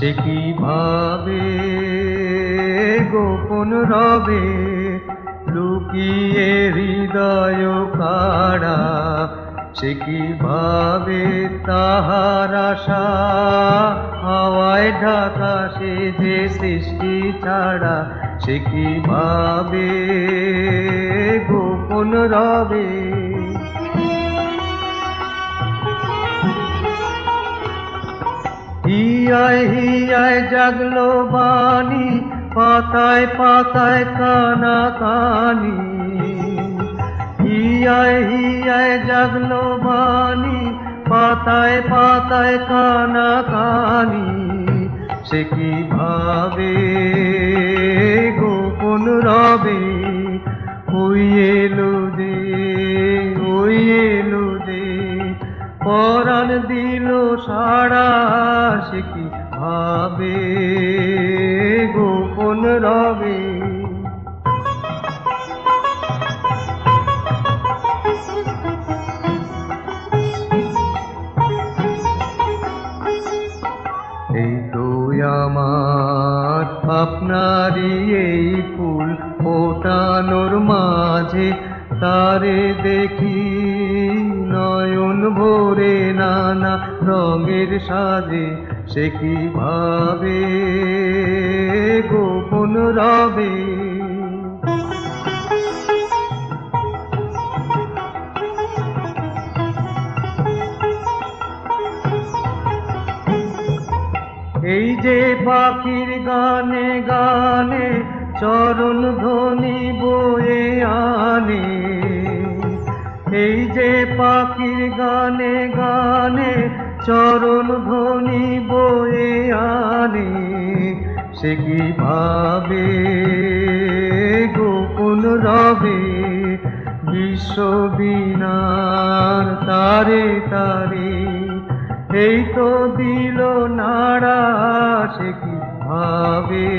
সে কি ভাবে গোপন রবে লুকিয়ে হৃদয় কাড়া, সে কি ভাবে তাহার আশা হাওয়ায় ঢাকা, সে যে সৃষ্টি ছাড়া, সে কি ভাবে গোপন রবে। হিয়ায় হিয়ায় জাগলো বাণী, পাতায় পাতায় কানা কানি। হিয়ায় হিয়ায় জাগলো বাণী, পাতায় পাতায় কানা কানি। সে কি ভাবে গোপন রবে। ওই এলো যে, ওই এলো যে, পরাণ দিল সাড়া, সে কি ভাবে গোপন রবে। এই তো আমার আপনারই এই ফুল ফোটানোর মাঝে, তারে দেখি নয়ন ভরে নানা রঙের সাজে, সে কি ভাবে গোপন রবে। এই যে পাখির গানে গানে চরণ ধ্বনি বয়ে আনে, এই যে পাখির গানে গানে চরণ ধ্বনি বয়ে আনে, সে কি ভাবে গোপন রবে। বিশ্ববীণার তারে তারে এই তো দিল নাড়া, সে কি ভাবে